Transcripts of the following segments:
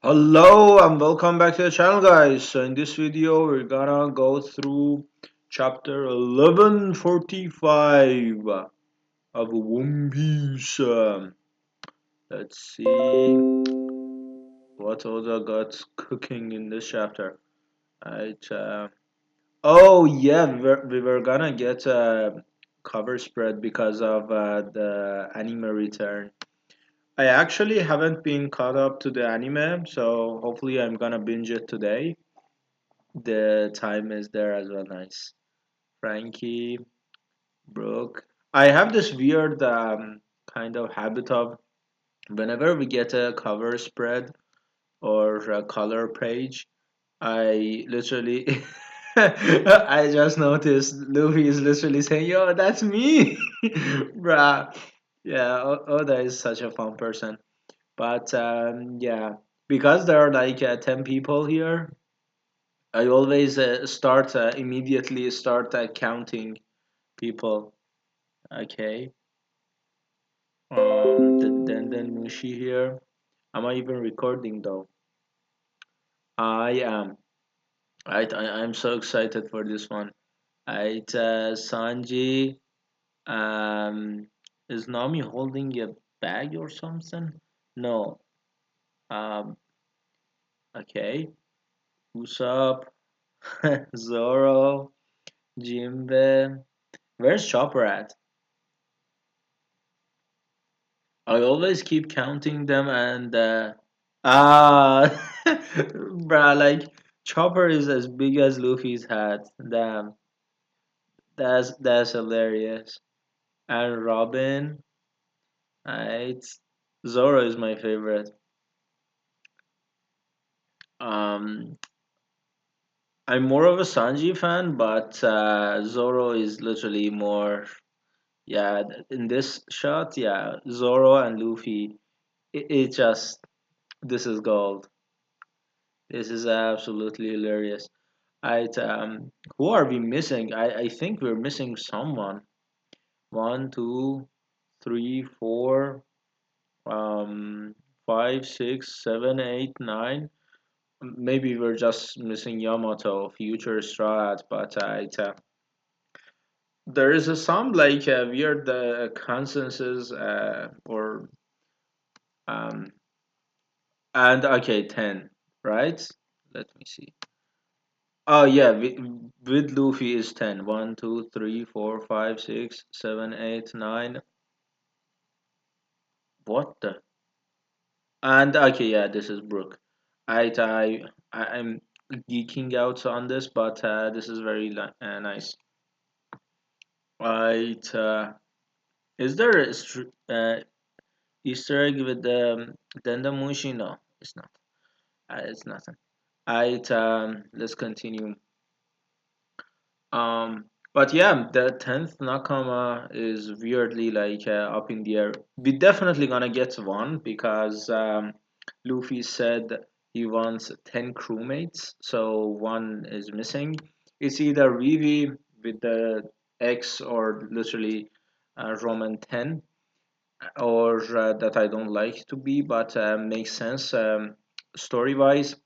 Hello and welcome back to the channel, guys. So in this video we're gonna go through chapter 1145 of One Piece. Let's see what Oda got cooking in this chapter. Right, oh yeah, we were gonna get a cover spread because of the anime return. I actually haven't been caught up to the anime, so hopefully I'm gonna binge it today. The time is there as well. Nice. Frankie, Brooke. I have this weird kind of habit of whenever we get a cover spread or a color page, I literally I just noticed Luffy is literally saying, "Yo, that's me," bruh. Yeah, Oda is such a fun person. But yeah, because there are like 10 people here, I always start immediately start counting people. Okay. Then Mushi here. Am I even recording though? I am. Right. I'm so excited for this one. Right. Sanji. Um. Is Nami holding a bag or something? No. Um. Okay. Usopp. Zoro. Jinbe. Where's Chopper at? I always keep counting them and ah bruh, like Chopper is as big as Luffy's hat. Damn. That's hilarious. And Robin, right? Zoro is my favorite. Um I'm more of a Sanji fan, but Zoro is literally more, yeah, in this shot, yeah, Zoro and Luffy, it just, this is gold. This is absolutely hilarious. Who are we missing? I think we're missing someone. One, two, three, four, five, six, seven, eight, nine. Maybe we're just missing Yamato, future strat, but there is some like weird consensus or um and okay, 10, right? Let me see. Oh yeah, with Luffy is 10. 1, 2, 3, 4, 5, 6, 7, 8, 9. What the? And okay, yeah, this is Brook. I'm geeking out on this, but this is very nice. Right, is there a Easter egg with the Dendamushi? No, it's not. It's nothing. Right, let's continue. But yeah, the 10th Nakama is weirdly like up in the air. We definitely gonna get one because Luffy said he wants 10 crewmates, so one is missing. It's either Vivi with the X or literally Roman 10, or that I don't like to be, but makes sense story wise.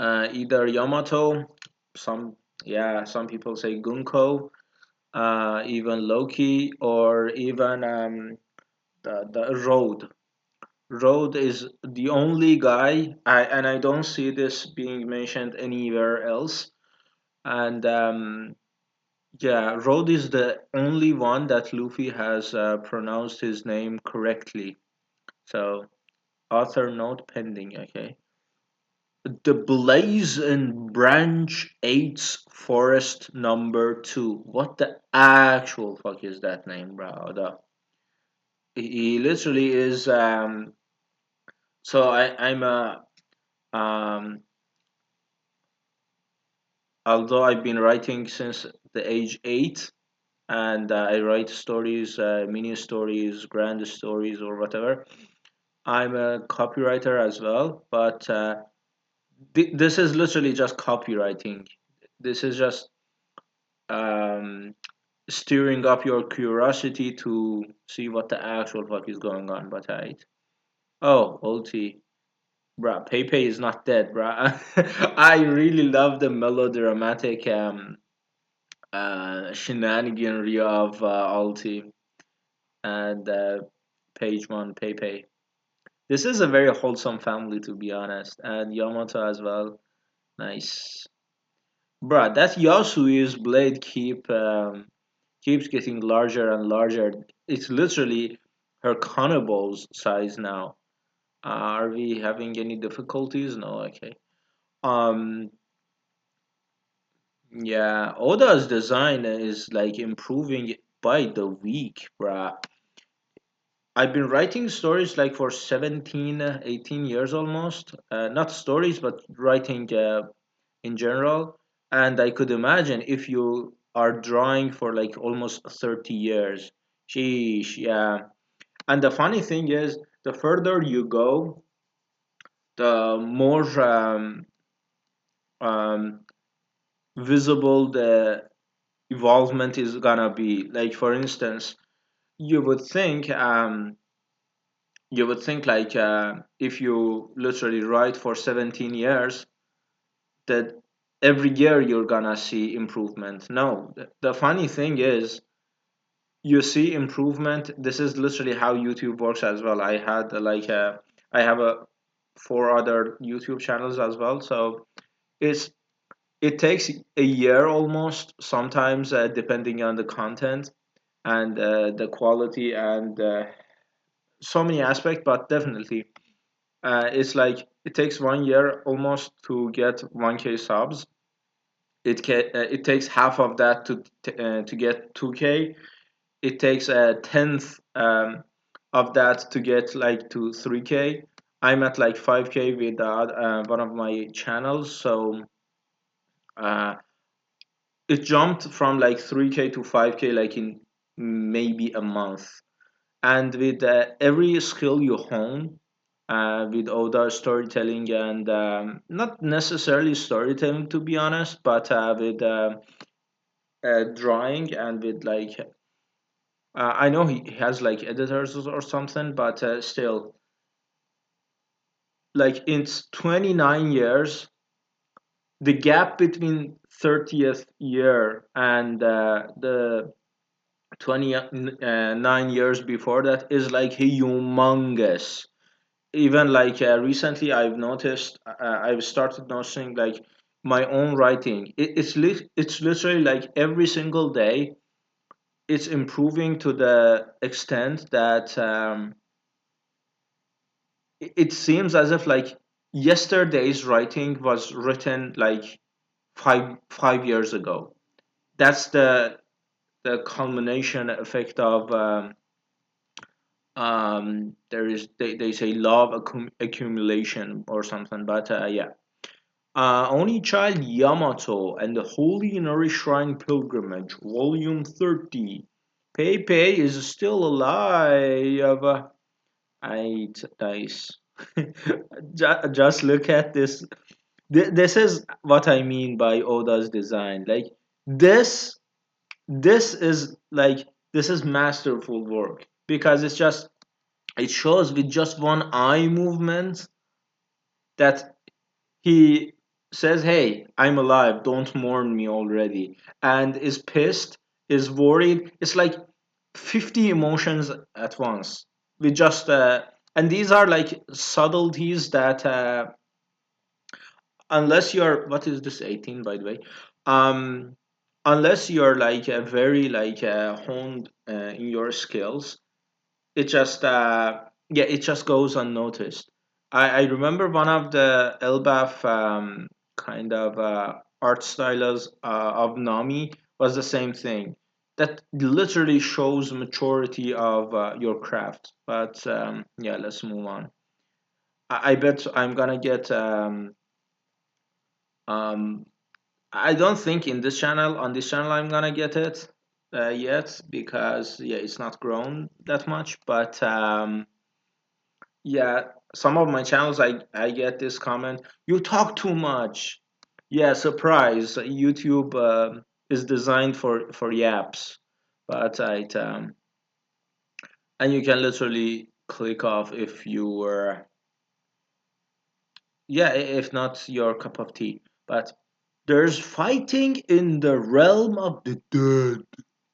Either Yamato, some, yeah, some people say Gunko, even Loki, or even the Road. Road is the only guy, and I don't see this being mentioned anywhere else. And yeah, Road is the only one that Luffy has pronounced his name correctly. So author note pending. Okay. The Blaze and Branch 8's Forest number 2. What the actual fuck is that name, bro? He literally is so I'm a um although I've been writing since the age 8, and I write stories, mini stories, grand stories, or whatever. I'm a copywriter as well, but this is literally just copywriting. This is just um stirring up your curiosity to see what the actual fuck is going on. But right. Oh, OT. Bruh, Pepe is not dead, bruh. I really love the melodramatic shenaniganry of Alti and Page One Pepe. This is a very wholesome family, to be honest, and Yamato as well. Nice, bruh. That Yasui's blade keeps getting larger and larger. It's literally her cannibal's size now. Are we having any difficulties? No, okay. Um, yeah, Oda's design is like improving by the week, bruh. I've been writing stories like for 17, 18 years almost. Not stories, but writing in general. And I could imagine if you are drawing for like almost 30 years. Sheesh, yeah. And the funny thing is, the further you go, the more um, visible the evolvement is gonna be. Like for instance, you would think like if you literally write for 17 years that every year you're gonna see improvement. No, the funny thing is you see improvement. This is literally how YouTube works as well. I have a four other YouTube channels as well, so it's it takes a year almost sometimes depending on the content and the quality and so many aspects, but definitely it's like it takes 1 year almost to get 1K subs. It takes half of that to get 2K. It takes a tenth of that to get like to 3K. I'm at like 5K with one of my channels, so uh, it jumped from like 3K to 5K like in maybe a month. And with every skill you hone, with Oda storytelling and not necessarily storytelling to be honest, but with drawing and with like I know he has like editors or something, but still, like in 29 years, the gap between 30th year and the 29 years before that is like humongous. Even like recently I've started noticing like my own writing. It's literally like every single day it's improving to the extent that it seems as if like yesterday's writing was written like five years ago. That's the culmination effect of there is they say love accumulation or something, but yeah. Only Child Yamato and the Holy Inari Shrine Pilgrimage, Volume 30. Pepe is still alive. Nice. Just look at this. This is what I mean by Oda's design. Like this, this is like this is masterful work because it shows with just one eye movement that he says, "Hey, I'm alive. Don't mourn me already," and is pissed, is worried. It's like 50 emotions at once. We just and these are like subtleties that unless you're what is this 18 by the way, um, unless you're like very like honed in your skills, it just yeah it just goes unnoticed. I remember one of the Elbaf kind of art styles of Nami was the same thing that literally shows maturity of your craft. But yeah, let's move on. I bet I'm gonna get um I don't think in this channel on this channel I'm gonna get it yet because yeah it's not grown that much, but yeah, some of my channels I get this comment, you talk too much. Yeah, surprise. YouTube is designed for yaps, but and you can literally click off if you were yeah, if not your cup of tea. But there's fighting in the realm of the dead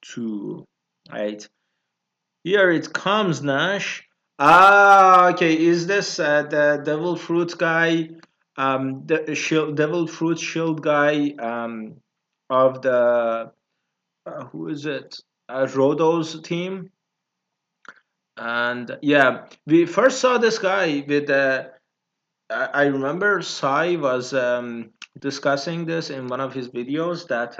too, right? Here it comes, Nash. Ah, okay. Is this the devil fruit guy? The shield, devil fruit shield guy. Of the who is it? Rodo's team. And yeah, we first saw this guy with I remember Sai was discussing this in one of his videos that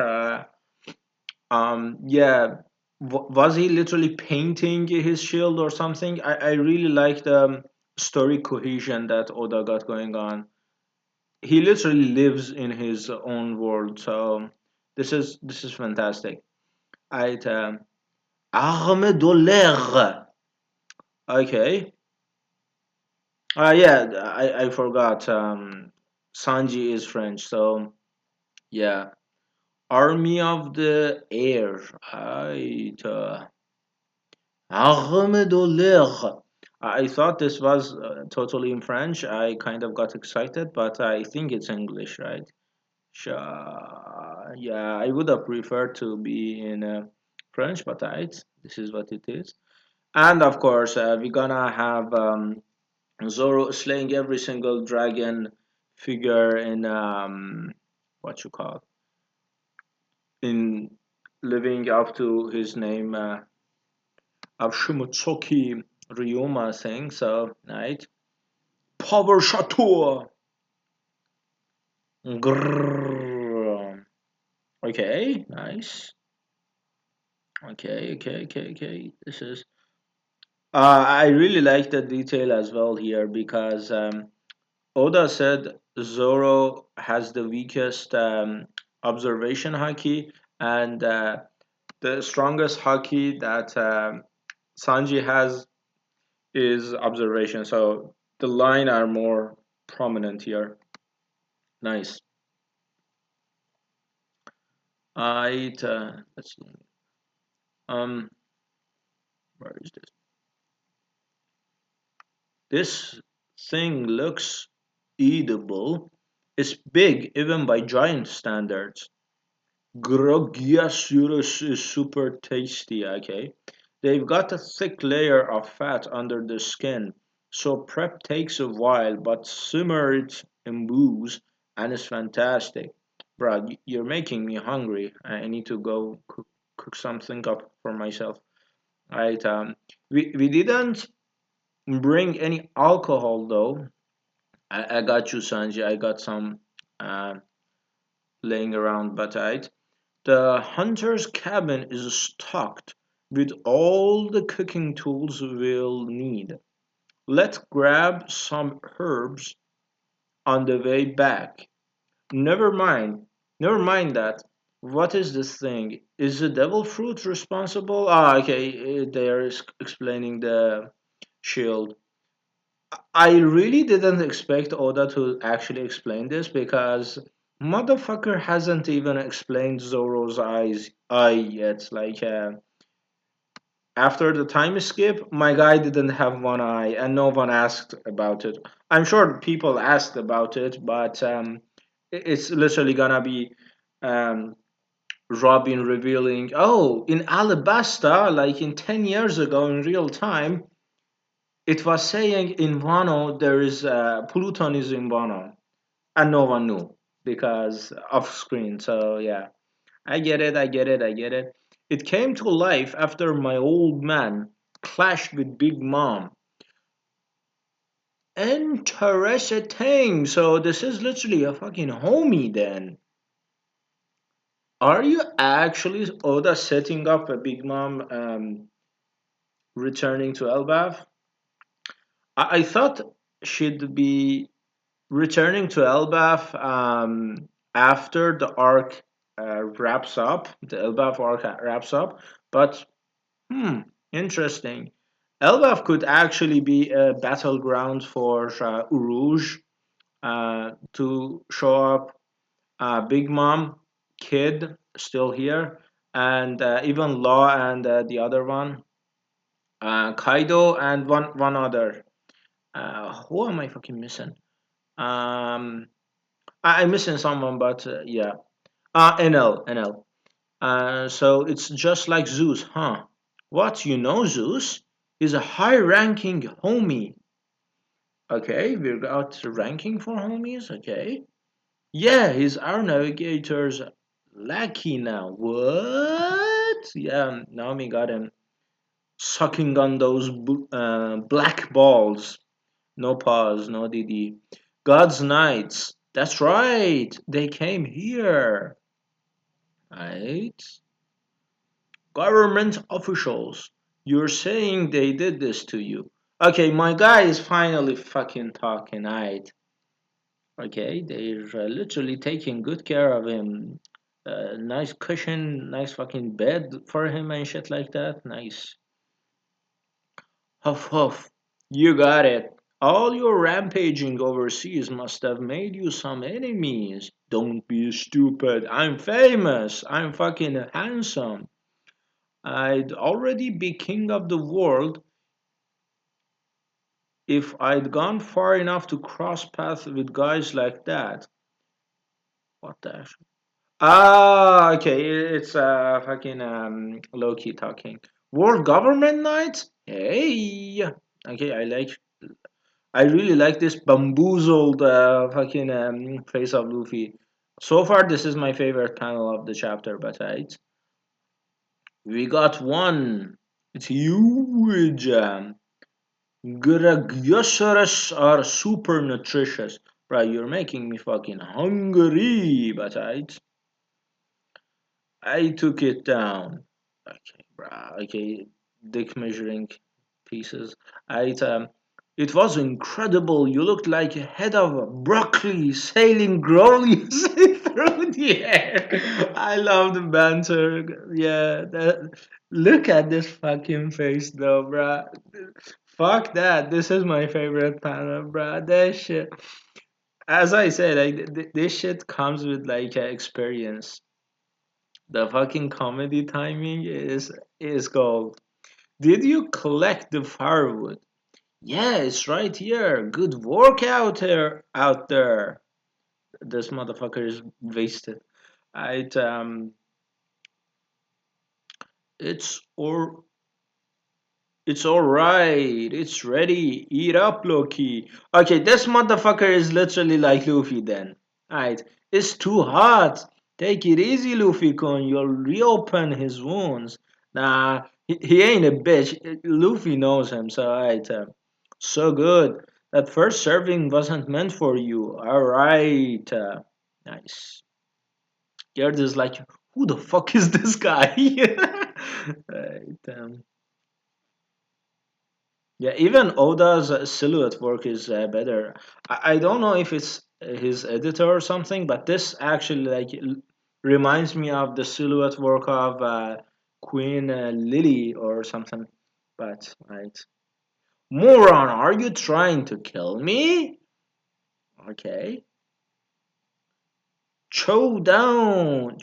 yeah, was he literally painting his shield or something? I really like the story cohesion that Oda got going on. He literally lives in his own world, so this is fantastic. I Arme Dollar. Okay. Yeah, I forgot. Sanji is French, so yeah. Army of the Air. Right. Arme de l'air. I thought this was totally in French. I kind of got excited, but I think it's English, right? Yeah, I would have preferred to be in French, but this is what it is. And of course, we're gonna have Zoro slaying every single dragon figure in what you call in living up to his name of Shimotsuki Ryuma thing. So right, power Shatur. Grrr. Okay, nice. Okay. This is. I really like the detail as well here because Oda said Zoro has the weakest observation haki, and the strongest haki that Sanji has is observation. So the line are more prominent here. Nice. Let's see. Um, where is this? This thing looks eatable. It's big even by giant standards. Groggiasaurus is super tasty, okay? They've got a thick layer of fat under the skin, so prep takes a while, but simmer it in booze and it's fantastic. Bruh, you're making me hungry. I need to go cook something up for myself. Right, we didn't bring any alcohol though. I got you, Sanji. I got some uh, laying around, but the hunter's cabin is stocked with all the cooking tools we'll need. Let's grab some herbs on the way back. Never mind. Never mind that. What is this thing? Is the devil fruit responsible? Ah, okay. They're explaining the shield. I really didn't expect Oda to actually explain this because motherfucker hasn't even explained Zoro's eye yet. Like after the time skip, my guy didn't have one eye, and no one asked about it. I'm sure people asked about it, but it's literally gonna be um, Robin revealing, "Oh, in Alabasta, like in 10 years ago in real time, it was saying in Wano there is Pluton is in Wano, and no one knew because off screen." So yeah, I get it. It came to life after my old man clashed with Big Mom. Interesting. So this is literally a fucking homie then. Are you actually Oda setting up a Big Mom returning to Elbaf? I thought she'd be returning to Elbaf after the arc wraps up, the Elbaf arc wraps up, but hmm, interesting. Elbaf could actually be a battleground for Uruj to show up. Big Mom, Kid, still here, and even Law and the other one, Kaido, and one other. Who am I fucking missing? Um, I'm missing someone, but yeah. NL. So it's just like Zeus, huh? What, you know Zeus? He's a high-ranking homie. Okay, we got ranking for homies, okay. Yeah, he's our navigator's lackey now. What? Yeah, Naomi got him sucking on those black balls. No pause, no DD. God's Knights. That's right. They came here. Right? Government officials. You're saying they did this to you. Okay, my guy is finally fucking talking, right? Okay, they're literally taking good care of him. Nice cushion, nice fucking bed for him and shit like that. Nice. Huff huff. You got it. All your rampaging overseas must have made you some enemies. Don't be stupid. I'm famous. I'm fucking handsome. I'd already be king of the world if I'd gone far enough to cross paths with guys like that. What the hell? Ah, okay, it's fucking low-key talking. World Government Night? Hey! Okay, I really like this bamboozled fucking face of Luffy. So far, this is my favorite panel of the chapter, but we got one. It's huge. Gregiosaurus are super nutritious. Right, you're making me fucking hungry, but I took it down. Okay, bruh. Okay, dick measuring pieces. It was incredible. You looked like a head of broccoli sailing gloriously through the air. I love the banter. Yeah, look at this fucking face though, bruh. Fuck that. This is my favorite panel, bruh. That shit. As I said, this shit comes with like experience. The fucking comedy timing is gold. Did you collect the firewood? Yeah, it's right here. Good work out there. This motherfucker is wasted. I it's or It's alright. It's ready. Eat up, Loki. Okay, this motherfucker is literally like Luffy then. Alright. It's too hot. Take it easy, Luffy kun. You'll reopen his wounds. Nah, he ain't a bitch. Luffy knows him, so alright. So good. That first serving wasn't meant for you. Alright. Nice. Gerd is like, who the fuck is this guy? Right, yeah, even Oda's silhouette work is better. I don't know if it's his editor or something, but this actually reminds me of the silhouette work of Queen Lily or something. But right, moron, are you trying to kill me? Okay, chew down.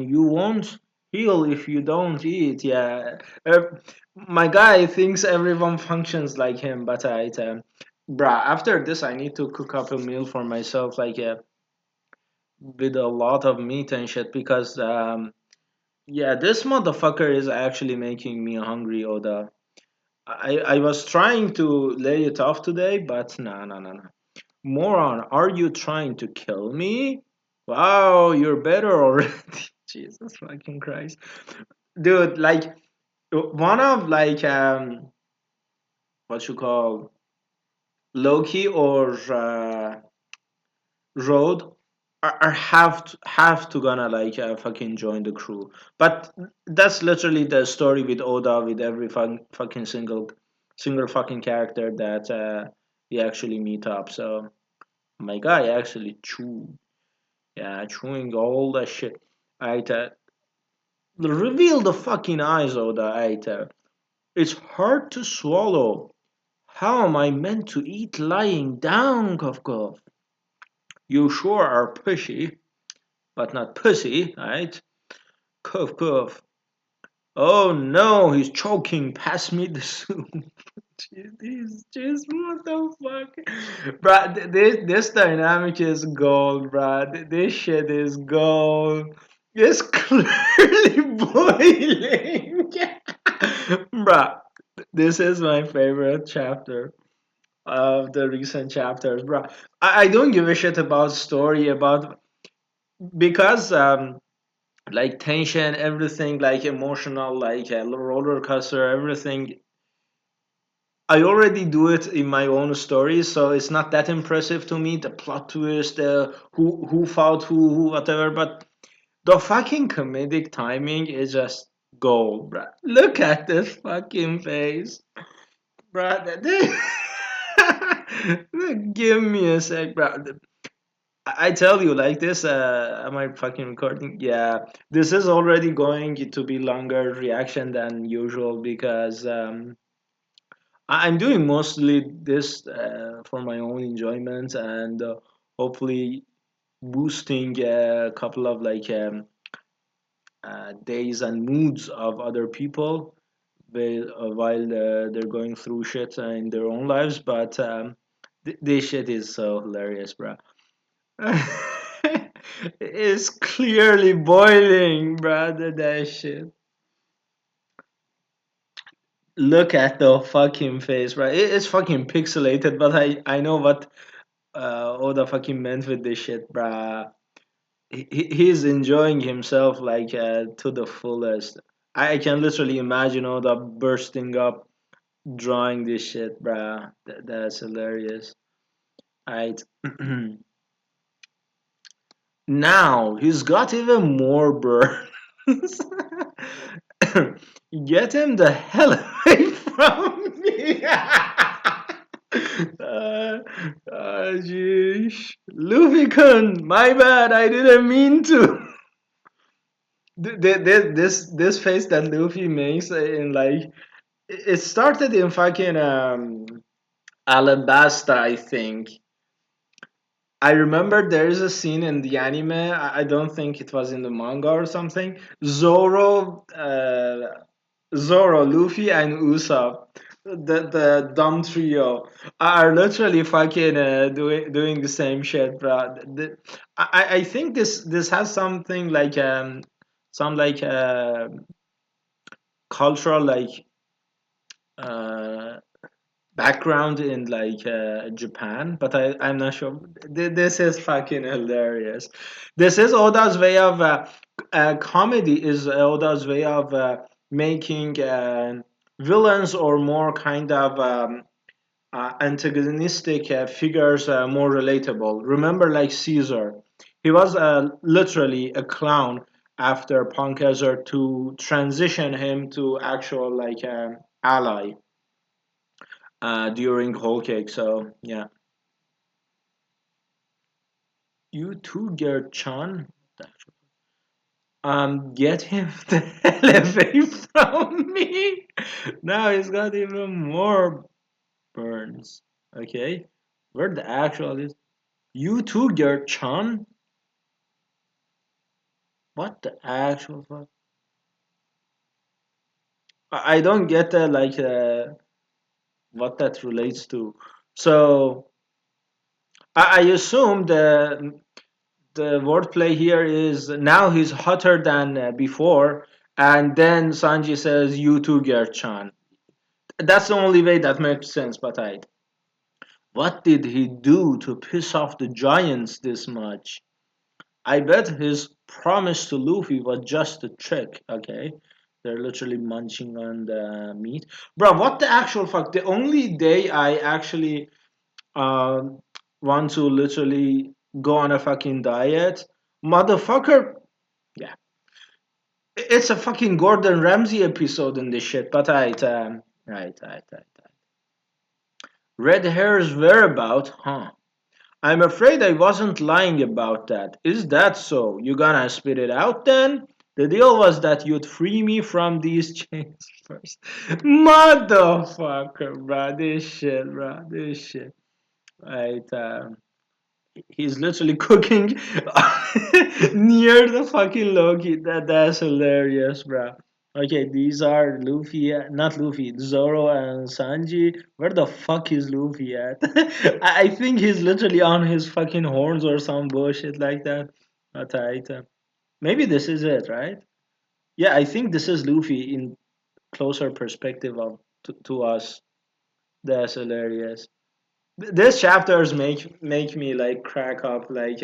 You won't heal if you don't eat. Yeah, my guy thinks everyone functions like him, but bruh, after this, I need to cook up a meal for myself, like with a lot of meat and shit, because yeah, this motherfucker is actually making me hungry, Oda. I was trying to lay it off today, but nah. Moron, are you trying to kill me? Wow, you're better already. Jesus fucking Christ. Dude, like one of like what you call Loki or Road are have to gonna like fucking join the crew. But that's literally the story with Oda with every fucking single fucking character that we actually meet up. So my guy actually chewed. Yeah, chewing all that shit. Right, reveal the fucking eyes, Oda. Right, it's hard to swallow. How am I meant to eat lying down, Cough Cough? You sure are pushy, but not pussy, right? Cough Cough. Oh no, he's choking. Pass me the soup. Jeez, what the fuck? Bruh, this dynamic is gold, bruh. This shit is gold. It's clearly boiling. Bruh, this is my favorite chapter of the recent chapters, bruh. I don't give a shit about story, about because like tension, everything, like emotional, like a roller coaster, everything. I already do it in my own stories, so it's not that impressive to me. The plot twist, who fought who, whatever. But the fucking comedic timing is just gold, bruh. Look at this fucking face, bruh. Give me a sec, bruh. I tell you, like this. Am I fucking recording? Yeah, this is already going to be longer reaction than usual because I'm doing mostly this for my own enjoyment and hopefully boosting a couple of like days and moods of other people while they're going through shit in their own lives. But this shit is so hilarious, bro. It's clearly boiling, bro. That shit. Look at the fucking face, bro. It's fucking pixelated, but I know what Oda fucking meant with this shit, bruh. He's enjoying himself like to the fullest. I can literally imagine Oda bursting up, drawing this shit, bruh. That's hilarious. Alright. Now he's got even more burns. Get him the hell away from me. Jeez. Luffy-kun, my bad, I didn't mean to. This face that Luffy makes in like it started in fucking Alabasta, I think. I remember there is a scene in the anime. I don't think it was in the manga or something. Zoro, Luffy, and Usopp, the dumb trio, are literally fucking doing the same shit, bro. I think this has something like some like cultural like uh background in like Japan, but I'm not sure. This is fucking hilarious. This is Oda's way of comedy. Is Oda's way of making villains or more kind of antagonistic figures more relatable. Remember, like Caesar, he was literally a clown after Punk Hazard to transition him to actual like ally during Whole Cake. So yeah, you too, Gert-chan. Get him the hell away from me. Now he's got even more burns. Okay, where the actual is? You too, Gert-chan. What the actual fuck? I don't get like what that relates to. So I assume the wordplay here is now he's hotter than before, and then Sanji says, "You too, Gert-chan." That's the only way that makes sense. But what did he do to piss off the giants this much? I bet his promise to Luffy was just a trick. Okay, they're literally munching on the meat, bro. What the actual fuck? The only day I actually um, want to literally go on a fucking diet, motherfucker. Yeah, it's a fucking Gordon Ramsay episode in this shit. But right. Red hair's whereabout, huh? I'm afraid I wasn't lying about that. Is that so? You gonna spit it out then? The deal was that you'd free me from these chains first. Motherfucker, bro. This shit. Right, he's literally cooking near the fucking Loki. That's hilarious, bro. Okay, these are Luffy, not Luffy, Zoro and Sanji. Where the fuck is Luffy at? I think he's literally on his fucking horns or some bullshit like that. Alright, maybe this is it, right? Yeah, I think this is Luffy in closer perspective of to us. That's hilarious. These chapters make me like crack up. Like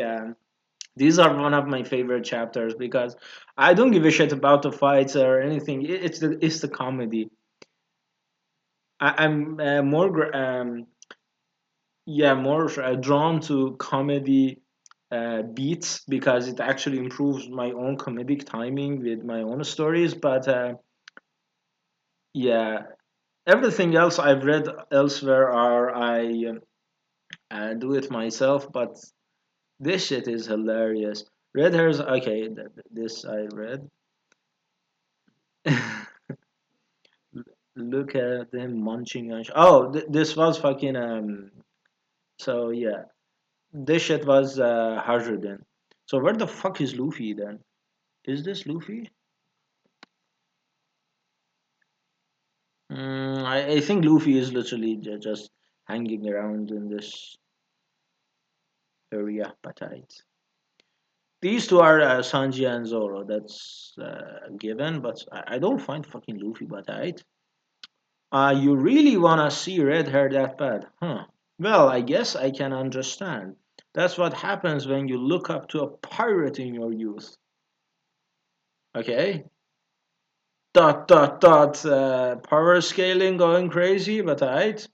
these are one of my favorite chapters because I don't give a shit about the fights or anything. It's the comedy. I'm more yeah, more drawn to comedy beats because it actually improves my own comedic timing with my own stories. But yeah, everything else I've read elsewhere are I do it myself. But this shit is hilarious. Red hairs. Okay, this I read. Look at them munching on. Oh, this was fucking. So yeah, this shit was harder then. So where the fuck is Luffy then? Is this Luffy? I think Luffy is literally just hanging around in this area, but these two are Sanji and Zoro. That's given, but I don't find fucking Luffy, but you really wanna see red hair that bad, huh? Well, I guess I can understand. That's what happens when you look up to a pirate in your youth. Okay? Dot dot dot. Power scaling going crazy, but alright.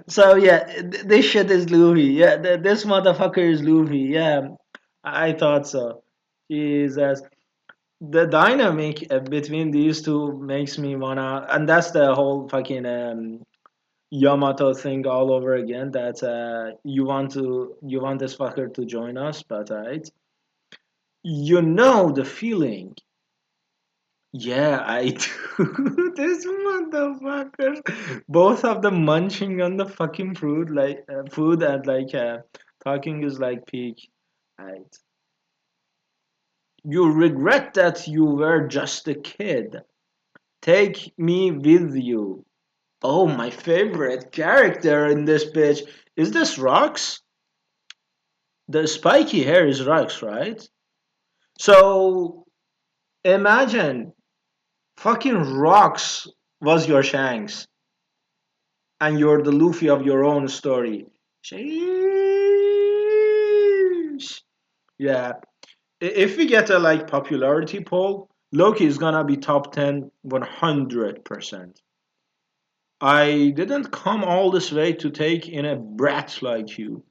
So yeah, this shit is Luffy. Yeah, this motherfucker is Luffy. Yeah, I thought so. Jesus, the dynamic between these two makes me wanna, and that's the whole fucking Yamato thing all over again. That you want this fucker to join us, but you know the feeling. Yeah, I do. This motherfucker. Both of them munching on the fucking food, like food, and like talking is like peak. Right. You regret that you were just a kid. Take me with you. Oh, my favorite character in this bitch. Is this Rox? The spiky hair is Rox, right? So imagine fucking Rox was your Shanks, and you're the Luffy of your own story. Sheesh. Yeah. If we get a like popularity poll, Loki is gonna be top 10 100%. I didn't come all this way to take in a brat like you.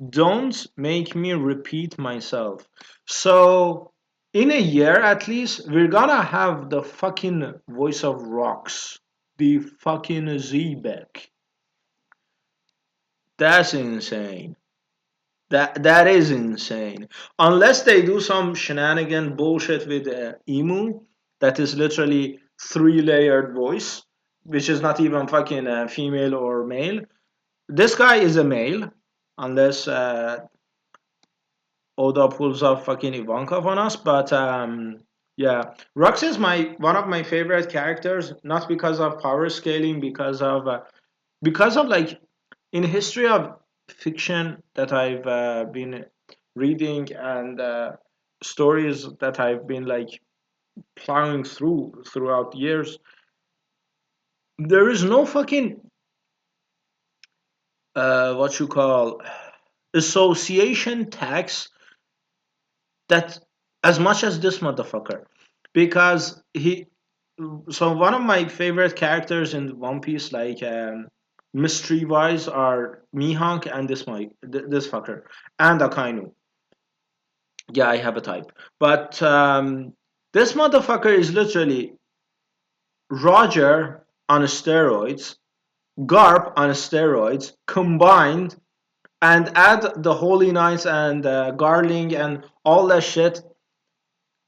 Don't make me repeat myself. So, in a year at least, we're gonna have the fucking voice of rocks. The fucking Zebek. That's insane. That is insane. Unless they do some shenanigan bullshit with Emu, that is literally three-layered voice, which is not even fucking female or male. This guy is a male, unless Oda pulls off fucking Ivankov on us. But yeah, Rux is my one of my favorite characters, not because of power scaling, because of like in history of fiction that I've been reading and stories that I've been like plowing throughout years. There is no fucking what you call association tax that as much as this motherfucker, because he. So one of my favorite characters in One Piece, like mystery wise, are Mihawk and this fucker and Akainu. Yeah, I have a type. But this motherfucker is literally Roger on steroids, Garp on steroids, combined, and add the Holy Knights and Garling and all that shit.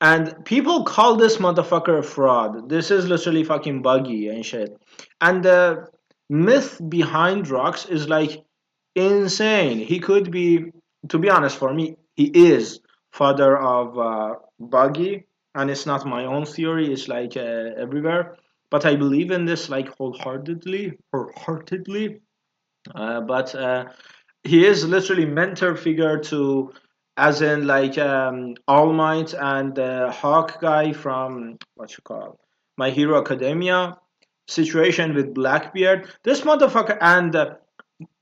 And people call this motherfucker a fraud. This is literally fucking buggy and shit. And the myth behind Rocks is like insane. He could be to be honest, for me, he is father of Buggy, and it's not my own theory. It's like everywhere, but I believe in this like wholeheartedly. But he is literally mentor figure to, as in like All Might and the Hawk guy from what you call My Hero Academia. Situation with Blackbeard. This motherfucker, and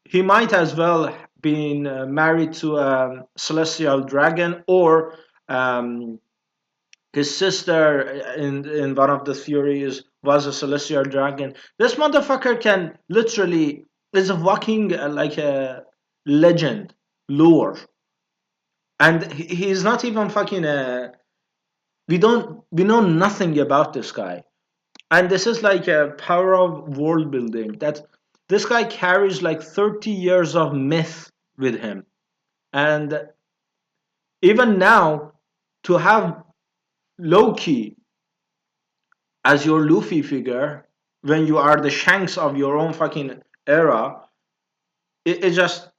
he might as well been married to a celestial dragon, or um, his sister in one of the theories was a celestial dragon. This motherfucker can literally is a walking like a legend lore, and he's not even fucking. We know nothing about this guy, and this is like a power of world building that this guy carries like 30 years of myth with him, and even now to have Loki as your Luffy figure when you are the Shanks of your own fucking era, it just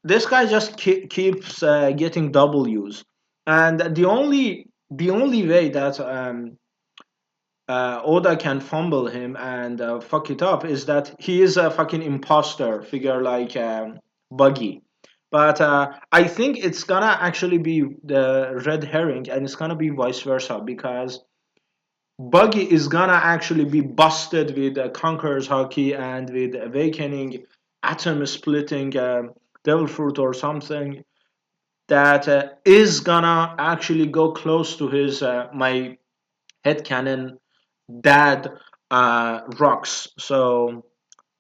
this guy just keeps getting W's, and the only way that Oda can fumble him and fuck it up is that he is a fucking imposter figure like Buggy. But I think it's gonna actually be the red herring, and it's gonna be vice versa because Buggy is gonna actually be busted with Conqueror's Hockey and with Awakening, Atom Splitting, Devil Fruit or something that is gonna actually go close to his my headcanon dad rocks. So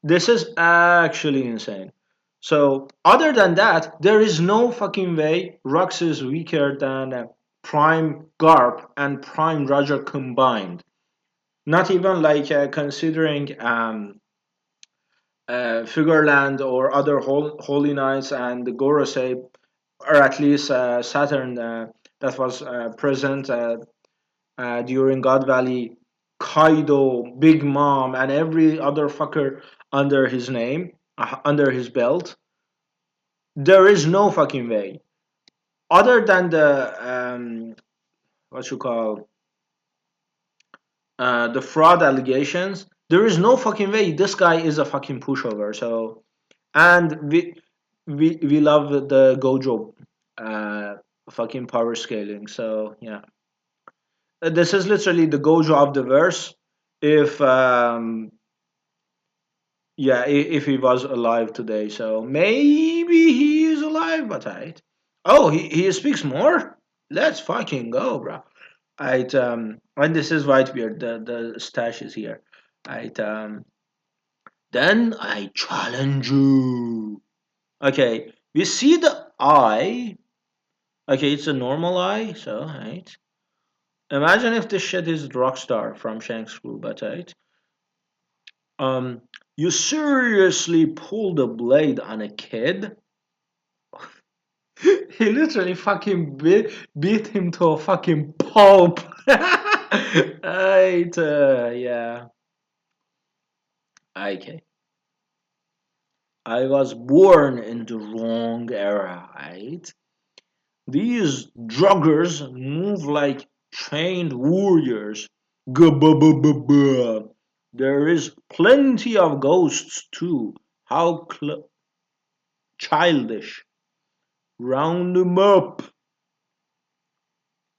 this is actually insane. So other than that, there is no fucking way Rux is weaker than Prime Garp and Prime Roger combined. Not even like considering Figureland or other Holy Knights and the Gorosei, or at least Saturn that was present during God Valley, Kaido, Big Mom, and every other fucker under his name, under his belt. There is no fucking way. Other than the what you call the fraud allegations, there is no fucking way this guy is a fucking pushover. So, and we love the Gojo uh, fucking power scaling. So yeah, this is literally the Gojo of the verse. If yeah, if he was alive today, so maybe he is alive. But right. Oh, he speaks more. Let's fucking go, bro. And this is Whitebeard. The stash is here. Right. Then I challenge you. Okay, we see the eye. Okay, it's a normal eye. So right. Imagine if this shit is Rockstar from Shanks Crew, but right. Um, you seriously pulled a blade on a kid? He literally fucking beat him to a fucking pulp. Right, yeah. Okay. I was born in the wrong era, right? These druggers move like trained warriors. Gah-ba-ba-ba-ba. There is plenty of ghosts too. How childish. Round 'em up.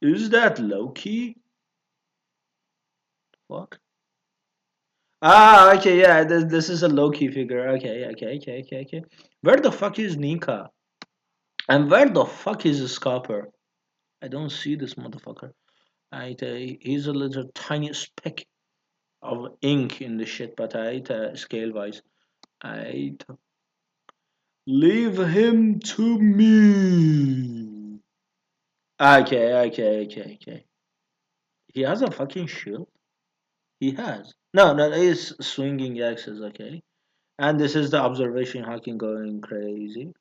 Is that Loki? Fuck. Ah, okay, yeah, this is a Loki figure. Okay. Where the fuck is Nika? And where the fuck is Scopper? I don't see this motherfucker. He's a little tiny speck of ink in the shit, but scale wise. I leave him to me. Okay. He has a fucking shield. He has. No, he's swinging axes. Okay. And this is the observation hacking going crazy.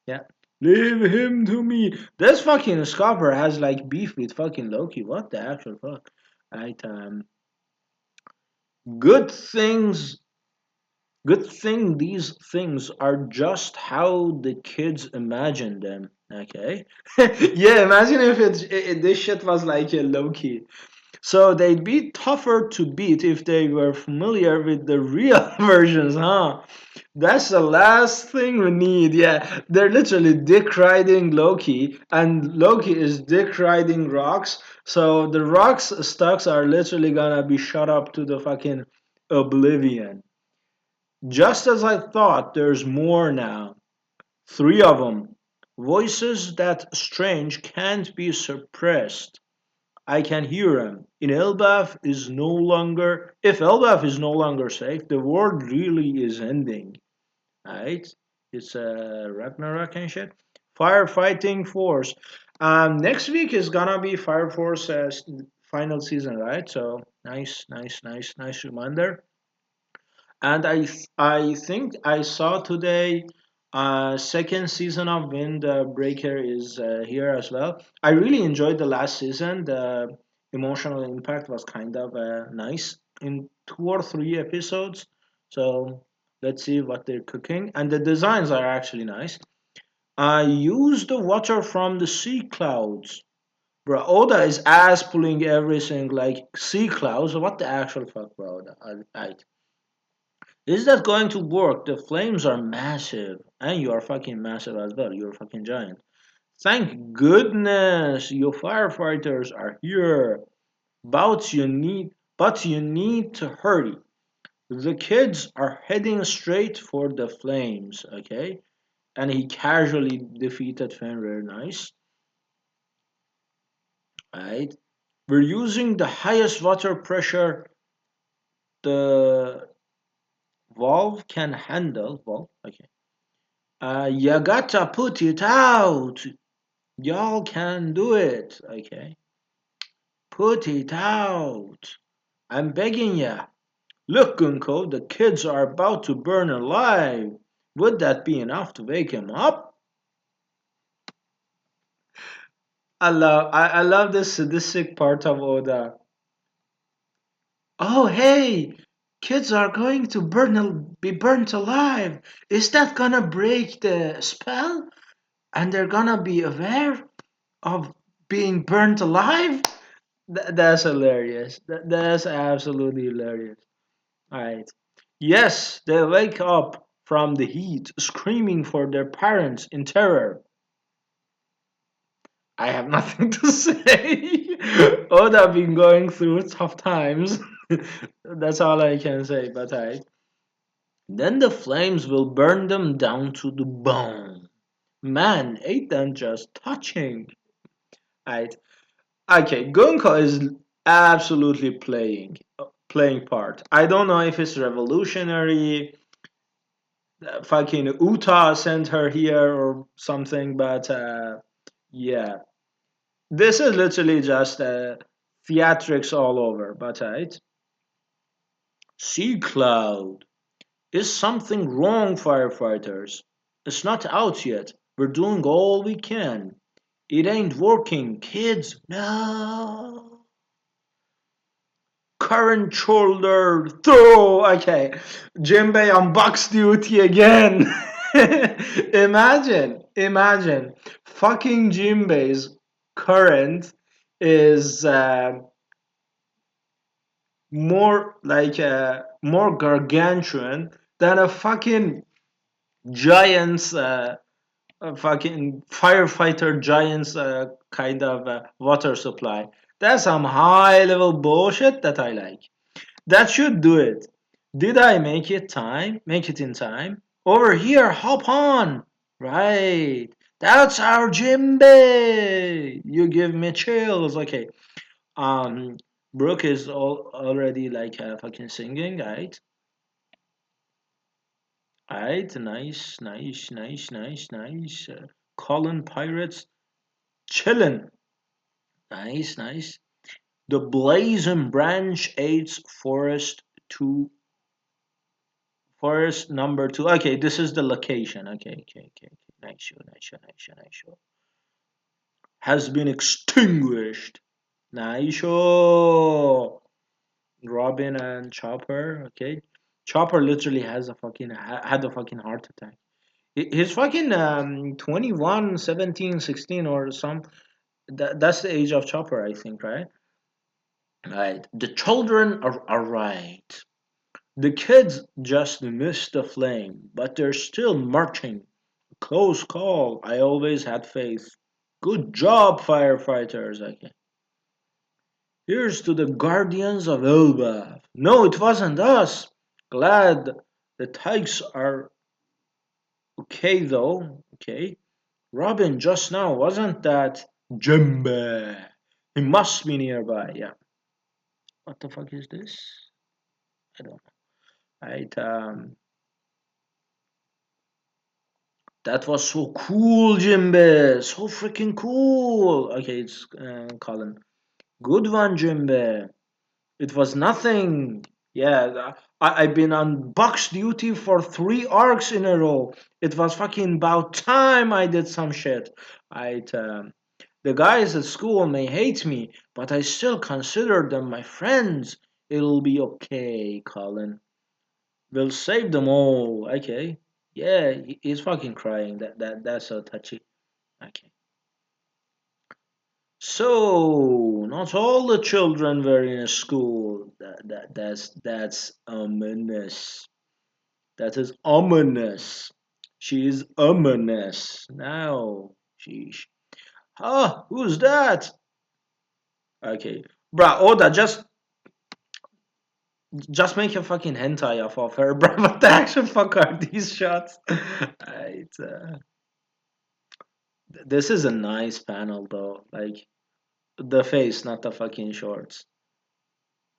Yeah. Leave him to me. This fucking Scopper has like beef with fucking Loki. What the actual fuck? Right, good things Good thing these things are just how the kids imagine them. Okay. Yeah, imagine if this shit was like a low key. So they'd be tougher to beat if they were familiar with the real versions, huh? That's the last thing we need. Yeah, they're literally dick riding Loki, and Loki is dick riding rocks. So the rocks stocks are literally gonna be shot up to the fucking oblivion. Just as I thought, there's more now. Three of them. Voices that strange can't be suppressed. I can hear him. In Elbaf is no longer. If Elbaf is no longer safe, the world really is ending. Right? It's Ragnarok and shit. Firefighting Force. Next week is gonna be Fire Force final season, right? So nice reminder. And I think I saw today second season of Windbreaker is here as well. I really enjoyed the last season. The emotional impact was kind of nice in 2 or 3 episodes. So let's see what they're cooking. And the designs are actually nice. I use the water from the sea clouds. Bro, Oda is ass pulling everything like sea clouds. What the actual fuck, bro? Is that going to work? The flames are massive. And you are fucking massive as well. You're a fucking giant. Thank goodness your firefighters are here. But you need to hurry. The kids are heading straight for the flames, okay? And he casually defeated Fenrir. Nice. Right? We're using the highest water pressure the valve can handle. Valve, okay. You gotta put it out. Y'all can do it. Okay. Put it out. I'm begging ya. Look, Gunko, the kids are about to burn alive. Would that be enough to wake him up? I love this sadistic part of Oda. Oh hey, kids are going to be burnt alive. Is that gonna break the spell? And they're gonna be aware of being burnt alive? That's hilarious. That's absolutely hilarious. Alright. Yes, they wake up from the heat, screaming for their parents in terror. I have nothing to say. Oda been going through tough times. That's all I can say, but I. Then the flames will burn them down to the bone. Man, ain't that just touching? Right. Okay, Gunko is absolutely playing part. I don't know if it's revolutionary, fucking Utah sent her here or something, but yeah, this is literally just theatrics all over. But Sea Cloud, is something wrong, firefighters? It's not out yet. We're doing all we can. It ain't working, kids. No. Current shoulder throw. Okay, Jinbei on box duty again. Imagine, fucking Jinbei's current is more gargantuan than a fucking giant's a fucking firefighter giant's kind of water supply. That's some high level bullshit that I like. That should do it. Did I make it in time? Over here, hop on! Right. That's our Jimbe! You give me chills. Okay. Um, Brooke is already like fucking singing, right? Right, nice. Colin Pirates chillin'. Nice. The Blazing Branch 8's Forest number 2. Okay, this is the location. Okay. Nice show. Has been extinguished. Nice show. Robin and Chopper. Okay. Chopper literally had a fucking heart attack. He's fucking 21, 17, 16 or some. That's the age of Chopper, I think, right? Right. The children are right. The kids just missed the flame, but they're still marching. Close call. I always had faith. Good job, firefighters. Okay. Here's to the guardians of Elbaf. No, it wasn't us. Glad the Tykes are okay though. Okay. Robin just now, wasn't that Jimbe? He must be nearby, yeah. What the fuck is this? I don't know. Right, that was so cool, Jimbe. So freaking cool. Okay, it's Colin. Good one, Jimbe. It was nothing. Yeah, I've been on box duty for 3 arcs in a row. It was fucking about time I did some shit. Right, the guys at school may hate me, but I still consider them my friends. It'll be okay, Colin. We'll save them all. Okay. Yeah, he's fucking crying. That's so touchy. Okay. So, not all the children were in a school. That's ominous. That is ominous. She is ominous. Now, sheesh. Ah, who's that? Okay, bruh. Oda, just make a fucking hentai of her, bruh. What the actual fuck are these shots? Right, this is a nice panel though. Like the face, not the fucking shorts.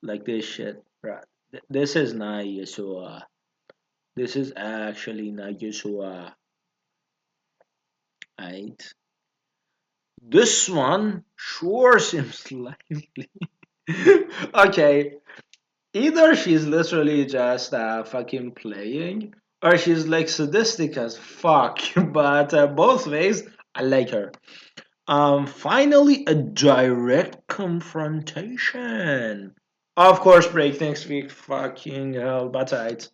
Like this shit, bruh. This is Nayusua. This is actually Nayusua. Right? This one sure seems lively. Okay, either she's literally just fucking playing, or she's like sadistic as fuck. But both ways, I like her. Finally, a direct confrontation. Of course, breakthings speak fucking hell, but right.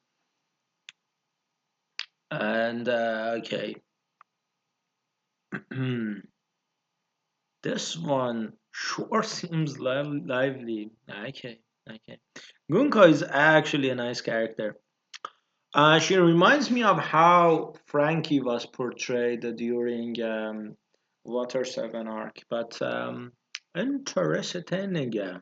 And okay, this one sure seems lively. Okay, okay. Gunko is actually a nice character. She reminds me of how Frankie was portrayed during Water 7 arc, but interesting. Yeah.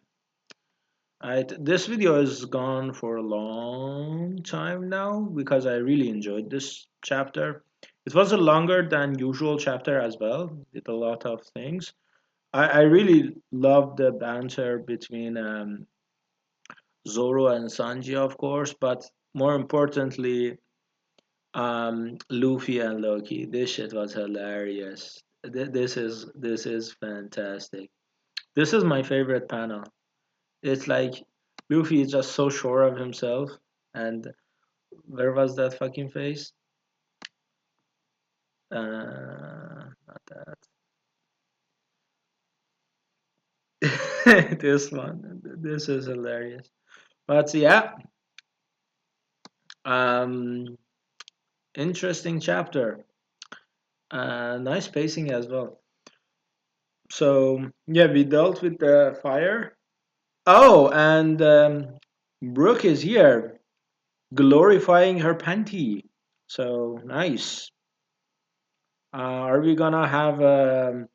This video is gone for a long time now because I really enjoyed this chapter. It was a longer than usual chapter as well, did a lot of things. I really loved the banter between Zoro and Sanji, of course, but more importantly, Luffy and Loki. This shit was hilarious. This is fantastic. This is my favorite panel. It's like Luffy is just so sure of himself, and where was that fucking face? Not that. This one. This is hilarious. But yeah, um, interesting chapter. Nice pacing as well. So yeah, we dealt with the fire. Oh, and Brooke is here, glorifying her panty. So nice. Are we gonna have a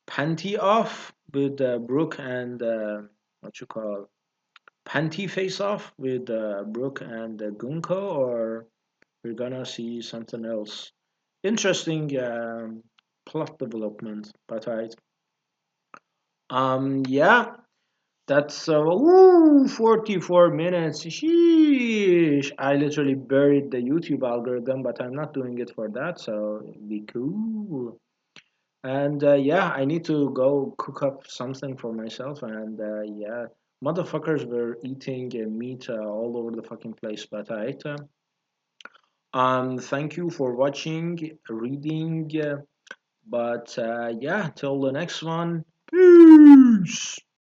panty off with Brooke and what you call panty face off with Brooke and Gunko, or we're gonna see something else? Interesting plot development, but right. Yeah, that's 44 minutes. Sheesh. I literally buried the YouTube algorithm, but I'm not doing it for that, so be cool. And yeah, I need to go cook up something for myself. And yeah, motherfuckers were eating meat all over the fucking place. But thank you for watching, reading. But yeah, till the next one. Peace.